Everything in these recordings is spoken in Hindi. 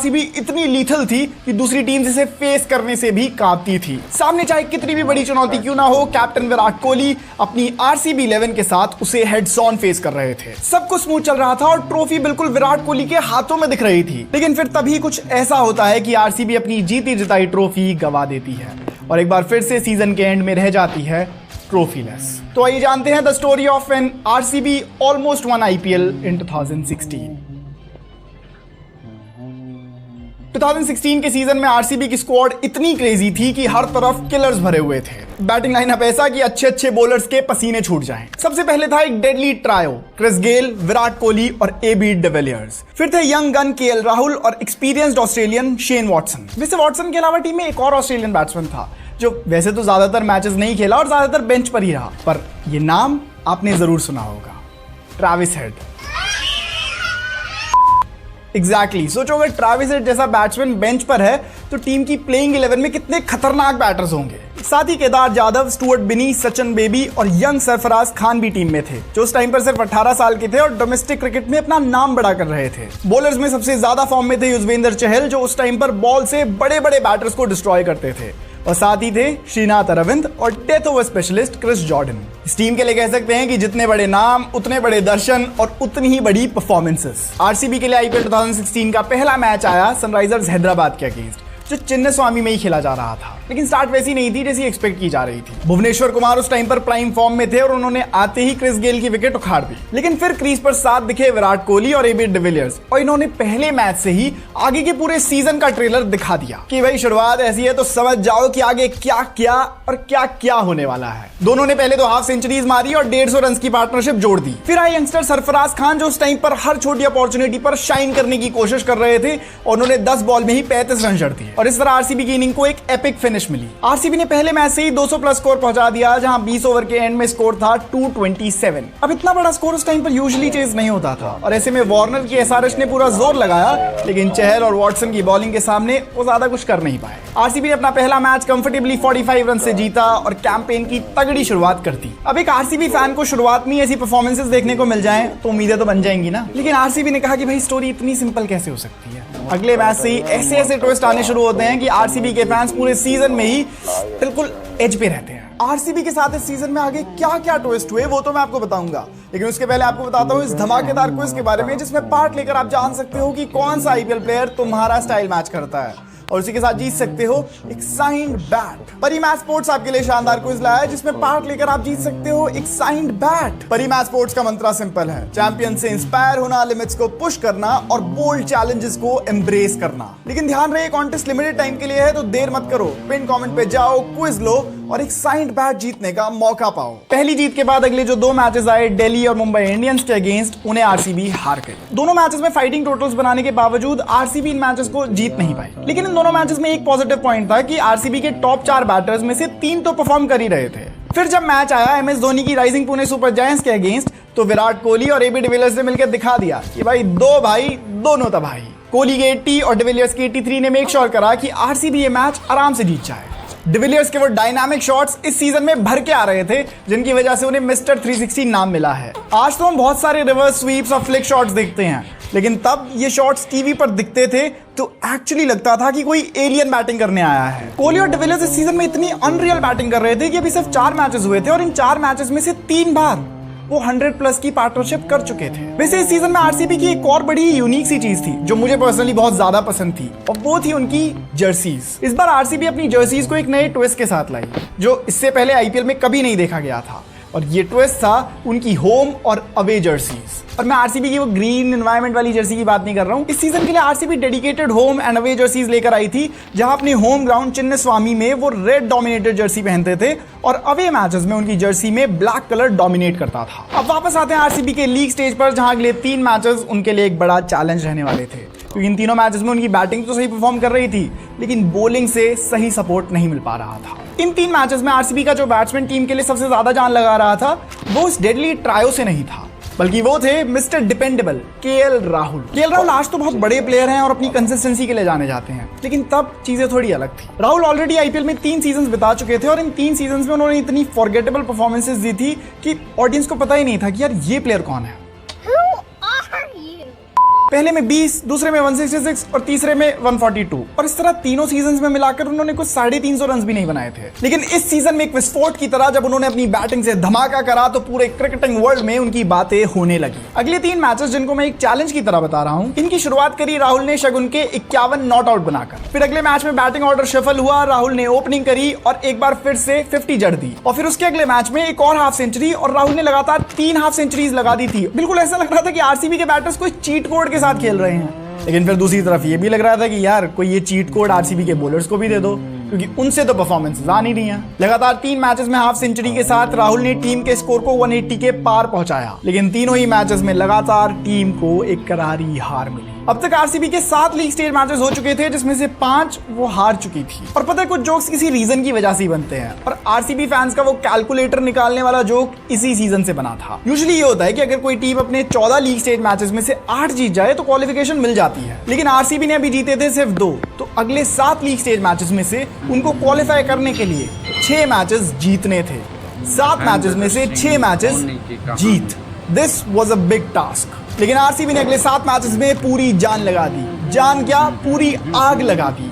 आरसीबी इतनी लीथल थी कि दूसरी टीम इसे फेस करने से भी कांपती थी। सामने चाहे कितनी भी बड़ी चुनौती क्यों ना हो, कैप्टन विराट कोहली अपनी आरसीबी 11 के साथ उसे हेड्स ऑन फेस कर रहे थे। सब कुछ स्मूथ चल रहा था और ट्रॉफी बिल्कुल विराट कोहली के हाथों में दिख रही थी। लेकिन फिर तभी कुछ ऐसा होता है कि आरसीबी अपनी जीती जिताई ट्रॉफी गवा देती है और एक बार फिर से सीजन के एंड में रह जाती है ट्रॉफीलेस। तो आइए जानते हैं the story of an RCB almost won IPL in 2016 के सीजन में आरसीबी की स्क्वाड इतनी क्रेजी थी कि हर तरफ किलर्स भरे हुए थे। बैटिंग लाइनअप ऐसा कि अच्छे अच्छे बॉलर्स के पसीने छूट जाएं। सबसे पहले था एक deadly trio, Chris Gayle, Virat Kohli और एबी डिविलियर्स। फिर थे यंग गन केएल राहुल और एक्सपीरियंस्ड ऑस्ट्रेलियन शेन वॉटसन। वैसे वॉटसन के अलावा टीम में एक और ऑस्ट्रेलियन बैट्समैन था जो वैसे तो ज्यादातर मैचेस नहीं खेला और ज्यादातर बेंच पर ही रहा, पर यह नाम आपने जरूर सुना होगा, ट्रेविस हेड। एग्जैक्टली, सोचो अगर ट्रेविस हेड जैसा बैट्समैन बेंच पर है तो टीम की प्लेइंग 11 में कितने खतरनाक बैटर्स होंगे। साथ ही केदार जाधव, स्टुअर्ट बिनी, सचिन बेबी और यंग सरफराज खान भी टीम में थे, जो उस टाइम पर सिर्फ 18 साल के थे और डोमेस्टिक क्रिकेट में अपना नाम बड़ा कर रहे थे। बॉलर्स में सबसे ज्यादा फॉर्म में थे युजवेंद्र चहल, जो उस टाइम पर बॉल से बड़े बड़े बैटर्स को डिस्ट्रॉय करते थे, और साथ ही थे श्रीनाथ अरविंद और death over specialist Chris Jordan. इस टीम के लिए कह सकते हैं कि जितने बड़े नाम उतने बड़े दर्शन और उतनी ही बड़ी परफॉर्मेंसेस। आरसीबी के लिए आईपीएल 2016 का पहला मैच आया सनराइजर्स हैदराबाद के अगेंस्ट, जो चिन्नास्वामी में ही खेला जा रहा था। लेकिन स्टार्ट वैसी नहीं थी जैसी एक्सपेक्ट की जा रही थी। भुवनेश्वर कुमार उस टाइम पर प्राइम फॉर्म में थे और उन्होंने आते ही क्रिस गेल की विकेट उखाड़ दी। लेकिन फिर क्रीज पर साथ दिखे विराट कोहली और एबी डिविलियर्स, और इन्होंने पहले मैच से ही आगे के पूरे सीजन का ट्रेलर दिखा दिया कि भाई शुरुआत ऐसी है तो समझ जाओ कि आगे क्या क्या और क्या क्या होने वाला है। दोनों ने पहले तो हाफ सेंचुरीज मारी और 150 रन की पार्टनरशिप जोड़ दी। फिर आए यंगस्टर सरफराज खान, जो उस टाइम पर हर छोटी अपॉर्चुनिटी पर शाइन करने की कोशिश कर रहे थे और उन्होंने 10 बॉल में ही 35 रन जड़ दिए और इस तरह आरसीबी की इनिंग को एक एपिक फिनिश मिली। आरसीबी ने पहले मैच से ही 200 प्लस स्कोर पहुंचा दिया, जहां 20 ओवर के एंड में स्कोर था 227। अब इतना बड़ा स्कोर उस टाइम पर यूजुअली चेज नहीं होता था और ऐसे में वार्नर की एसआरएच ने पूरा जोर लगाया, लेकिन चहल और वॉटसन की बॉलिंग के सामने वो ज्यादा कुछ कर नहीं पाए। आरसीबी ने अपना पहला मैच कंफर्टेबली 45 रन से जीता और कैंपेन की तगड़ी शुरुआत कर दी। अब एक आरसीबी फैन को शुरुआत में ऐसी परफॉर्मेंसेस देखने को मिल जाएं तो उम्मीदें तो बन जाएंगी ना। लेकिन आरसीबी ने कहा कि भाई स्टोरी इतनी सिंपल कैसे हो सकती है। अगले मैच से ही ऐसे ऐसे ट्विस्ट आने शुरू होते हैं कि आरसीबी के फैंस पूरे सीजन में ही बिल्कुल एज पे रहते हैं। आरसीबी के साथ इस सीजन में आगे क्या क्या ट्विस्ट हुए वो तो मैं आपको बताऊंगा, लेकिन उसके पहले आपको बताता हूं इस धमाकेदार क्विज के बारे में, जिसमें पार्ट लेकर आप जान सकते हो कि कौन सा आईपीएल प्लेयर तुम्हारा स्टाइल मैच करता है और उसी के साथ जीत सकते हो एक साइंड बैट। परिमैच स्पोर्ट्स आपके लिए शानदार क्विज लाया है, जिसमें पार्ट लेकर आप जीत सकते हो एक साइंड बैट। परिमैच स्पोर्ट्स का मंत्र सिंपल है, चैंपियन से इंस्पायर होना, लिमिट्स को पुश करना और बोल्ड चैलेंजेस को एम्ब्रेस करना। लेकिन ध्यान रहे कॉन्टेस्ट लिमिटेड टाइम के लिए है, तो देर मत करो, पिन कमेंट पे जाओ, क्विज लो और एक साइंड बैट जीतने का मौका पाओ। पहली जीत के बाद अगले जो 2 मैचेस आए दिल्ली और मुंबई इंडियंस के अगेंस्ट, उन्हें आरसीबी हार गई। दोनों मैचेस में फाइटिंग टोटल्स बनाने के बावजूद आरसीबी इन मैचेस को जीत नहीं पाई। लेकिन इन दोनों मैचेस में एक पॉजिटिव पॉइंट था कि आरसीबी के टॉप 4 बैटर्स में से 3 तो परफॉर्म कर ही रहे थे। फिर जब मैच आया एमएस धोनी की राइजिंग पुणे सुपर जायंट्स के अगेंस्ट, तो विराट कोहली और एबी डिविलियर्स ने मिलकर दिखा दिया कि भाई दो भाई दोनों तबाही। कोहली के 80 और डिविलियर्स के 83 ने मेक श्योर करा कि आरसीबी ये मैच आराम से जीत जाए। डिविलियर्स के वो डायनामिक शॉट्स इस सीजन में भर के आ रहे थे, जिनकी वजह से उन्हें मिस्टर 360 नाम मिला है। आज तो हम बहुत सारे रिवर्स स्वीप्स और फ्लिक शॉट्स देखते हैं, लेकिन तब ये शॉट्स टीवी पर दिखते थे तो एक्चुअली लगता था कि कोई एलियन बैटिंग करने आया है। कोहली और डिविलियर्स इस सीजन में इतनी अनरियल बैटिंग कर रहे थे कि अभी सिर्फ 4 मैचेस हुए थे और इन 4 मैचेस में से 3 बार वो 100 प्लस की पार्टनरशिप कर चुके थे। वैसे इस सीजन में आरसीबी की एक और बड़ी यूनिक सी चीज थी जो मुझे पर्सनली बहुत ज्यादा पसंद थी, और वो थी उनकी जर्सीज। इस बार आरसीबी अपनी जर्सीज को एक नए ट्विस्ट के साथ लाई, जो इससे पहले आईपीएल में कभी नहीं देखा गया था, और ये ट्विस्ट था उनकी होम और अवे जर्सीज। और मैं आरसीबी की वो ग्रीन एनवायरनमेंट वाली जर्सी की बात नहीं कर रहा हूँ। इस सीजन के लिए RCB dedicated home and away jerseys लेकर आई थी, जहां अपने होम ग्राउंड चिन्नास्वामी में वो रेड डोमिनेटेड जर्सी पहनते थे और अवे मैचेस में उनकी जर्सी में ब्लैक कलर डोमिनेट करता था। अब वापस आते हैं आरसीबी के लीग स्टेज पर, जहां अगले 3 मैचेस उनके लिए एक बड़ा चैलेंज रहने वाले थे, क्योंकि इन तीनों मैचेस में उनकी बैटिंग तो सही परफॉर्म कर रही थी, लेकिन बॉलिंग से सही सपोर्ट नहीं मिल पा रहा था। इन 3 मैचेस में आरसीबी का जो बैट्समैन टीम के लिए सबसे ज्यादा जान लगा रहा था, वो इस डेडली ट्रायो से नहीं था, बल्कि वो थे mister dependable KL Rahul. KL Rahul आज तो बहुत बड़े प्लेयर हैं और अपनी कंसिस्टेंसी के लिए जाने जाते हैं, लेकिन तब चीजें थोड़ी अलग थी। राहुल ऑलरेडी आईपीएल में 3 सीजन्स बिता चुके थे और इन 3 सीजन्स में उन्होंने इतनी फॉरगेटेबल परफॉर्मेंसेस दी थी कि ऑडियंस को पता ही नहीं था कि यार ये प्लेयर कौन है। पहले में 20, दूसरे में 166 और तीसरे में 142। और इस तरह तीनों सीजन में मिलाकर उन्होंने कुछ 350 रन भी नहीं बनाए थे। लेकिन इस सीजन में एक विस्फोट की तरह जब उन्होंने अपनी बैटिंग से धमाका करा तो पूरे क्रिकेटिंग वर्ल्ड में उनकी बातें होने लगी। अगले 3 मैचेस जिनको मैं एक चैलेंज की तरह बता रहा हूं, इनकी शुरुआत करी राहुल ने शगुन के 51 नॉट आउट बनाकर। फिर अगले मैच में बैटिंग ऑर्डर शफल हुआ, राहुल ने ओपनिंग करी और एक बार फिर से 50 जड़ दी। और फिर उसके अगले मैच में एक और हाफ सेंचुरी और राहुल ने लगातार 3 हाफ सेंचुरीज लगा दी थी। बिल्कुल ऐसा लग रहा था कि आरसीबी के बैटर्स कोई चीट कोड के साथ खेल रहे हैं। लेकिन फिर दूसरी तरफ ये भी लग रहा था कि यार कोई ये चीट कोड आरसीबी के बॉलर्स को भी दे दो, क्योंकि उनसे तो परफॉर्मेंस आ नहीं रही है। लगातार 3 मैचेस में हाफ सेंचुरी के साथ राहुल ने टीम के स्कोर को 180 के पार पहुंचाया। लेकिन तीनों ही मैचेस में लगातार टीम को एक करारी हार मिली। अब तक आरसीबी के 7 लीग स्टेज मैचेस हो चुके थे, जिसमें से 5 वो हार चुकी थी। और पता है कुछ जोक्स किसी रीजन की वजह से ही बनते हैं, और आरसीबी फैंस का वो कैलकुलेटर निकालने वाला जोक इसी सीजन से बना था। यूजुअली ये होता है कि अगर कोई टीम अपने 14 लीग स्टेज मैचेस में से 8 जीत जाए तो क्वालिफिकेशन मिल जाती है। लेकिन आरसीबी ने अभी जीते थे सिर्फ 2, तो अगले 7 लीग स्टेज मैचेस में से उनको क्वालिफाई करने के लिए 6 मैचेस जीतने थे। 7 मैचेस में से 6 matches Jeet. This was a big task. लेकिन आरसीबी ने अगले 7 मैचेस में पूरी जान लगा दी। जान क्या, पूरी आग लगा दी।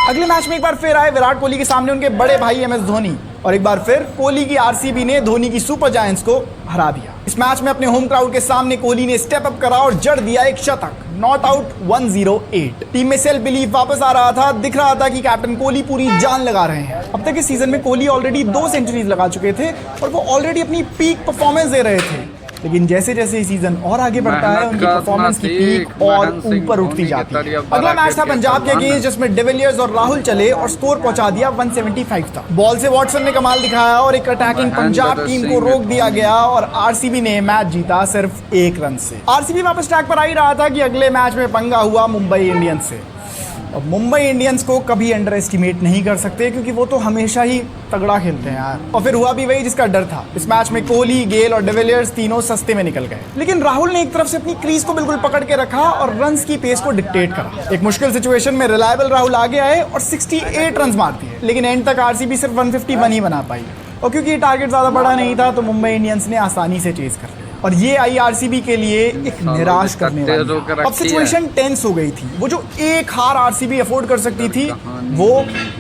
अगले मैच में एक बार फिर आए विराट कोहली के सामने उनके बड़े भाई एमएस धोनी, और एक बार फिर कोहली की आरसीबी ने धोनी की सुपर जायंट्स को हरा दिया। इस मैच में अपने होम क्राउड के सामने कोहली ने स्टेप अप करा और जड़ दिया एक शतक। Not out 108। टीम में सेल्फ बिलीफ वापस आ रहा था। दिख रहा था कि कैप्टन कोहली पूरी जान लगा रहे हैं। अब तक इस सीजन में कोहली ऑलरेडी 2 सेंचुरीज लगा चुके थे और वो ऑलरेडी अपनी पीक परफॉर्मेंस दे रहे थे। लेकिन जैसे जैसे सीजन और आगे बढ़ता है उनकी परफॉर्मेंस की पीक और ऊपर उठती जाती है। अगला मैच था पंजाब के अगेंस्ट, जिसमें डिविलियर्स और राहुल चले और स्कोर पहुंचा दिया 175 तक। बॉल से वॉटसन ने कमाल दिखाया और एक अटैकिंग पंजाब टीम को रोक दिया गया और आरसीबी ने मैच जीता सिर्फ 1 रन से। आरसीबी वापस ट्रैक पर आ ही रहा था कि अगले मैच में पंगा हुआ मुंबई इंडियंस से। अब मुंबई इंडियंस को कभी अंडर एस्टिमेट नहीं कर सकते, क्योंकि वो तो हमेशा ही तगड़ा खेलते हैं यार। और फिर हुआ भी वही जिसका डर था। इस मैच में कोहली, गेल और डिविलियर्स तीनों सस्ते में निकल गए। लेकिन राहुल ने एक तरफ से अपनी क्रीज को बिल्कुल पकड़ के रखा और रन्स की पेस को डिक्टेट करा। एक मुश्किल सिचुएशन में रिलायबल राहुल आगे आए और 68 रन मार दिए। लेकिन एंड तक आरसीबी सिर्फ 151 ही बना पाई, और क्योंकि ये टारगेट ज्यादा बड़ा नहीं था तो मुंबई इंडियंस ने आसानी से चेज कर लिया। और ये आई आरसीबी के लिए एक निराश करने वाली। अब सिचुएशन टेंस हो गई थी। वो जो एक हार आरसीबी अफोर्ड कर सकती थी वो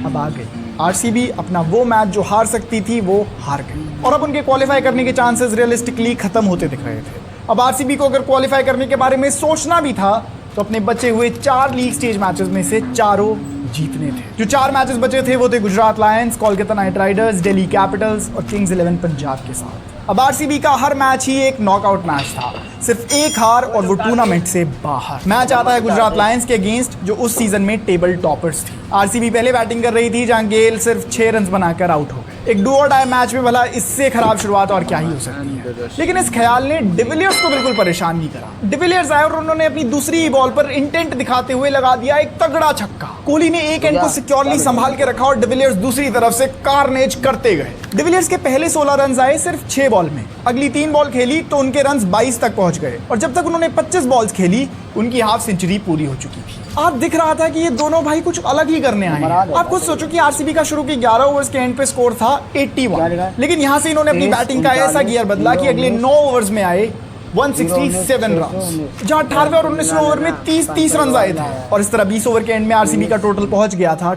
अब आ गई। आरसीबी अपना वो मैच जो हार सकती थी वो हार गई, और अब उनके क्वालिफाई करने के चांसेस रियलिस्टिकली खत्म होते दिख रहे थे। अब आरसीबी को अगर क्वालिफाई करने के बारे में सोचना भी था तो अपने बचे हुए 4 लीग स्टेज मैचेस में से चारों जीतने थे। जो 4 मैचेस बचे थे वो थे Gujarat Lions, Kolkata night Riders, Delhi Capitals और किंग्स 11 पंजाब के साथ। अब आरसीबी का हर मैच ही एक नॉकआउट मैच था, सिर्फ एक हार और वो टूर्नामेंट से बाहर। मैच आता है गुजरात लायंस के अगेंस्ट, जो उस सीजन में टेबल टॉपर्स थी। आरसीबी पहले बैटिंग कर रही थी, जहां गेल सिर्फ 6 रन बनाकर आउट हो गए। एक डू और डाई मैच में भला इससे खराब शुरुआत और क्या ही हो सकती है। लेकिन इस ख्याल ने डिविलियर्स को बिल्कुल परेशान नहीं करा। डिविलियर्स आए और उन्होंने अपनी दूसरी बॉल पर इंटेंट दिखाते हुए लगा दिया एक तगड़ा छक्का। कोहली ने एक एंड को सिक्योरली संभाल के रखा और डिविलियर्स दूसरी तरफ से कार्नेज करते गए। डिविलियर्स के पहले 16 रन आए सिर्फ 6 बॉल में। अगली 3 बॉल खेली तो उनके रन 22 तक पहुंच गए, और जब तक उन्होंने 25 बॉल्स खेली उनकी हाफ सेंचुरी पूरी हो चुकी थी। आप दिख रहा था कि ये दोनों भाई कुछ अलग ही करने आए हैं। आप खुद सोचो कि आरसीबी का शुरू के 11 ओवर्स के एंड पे स्कोर था 81, लेकिन यहां से इन्होंने अपनी बैटिंग का ऐसा गियर बदला कि अगले 9 ओवर्स में आए 167 रन, जहां 18वें और 19वें ओवर में 30 रन आए थे, और इस तरह 20 ओवर के एंड में आरसीबी का टोटल पहुंच गया था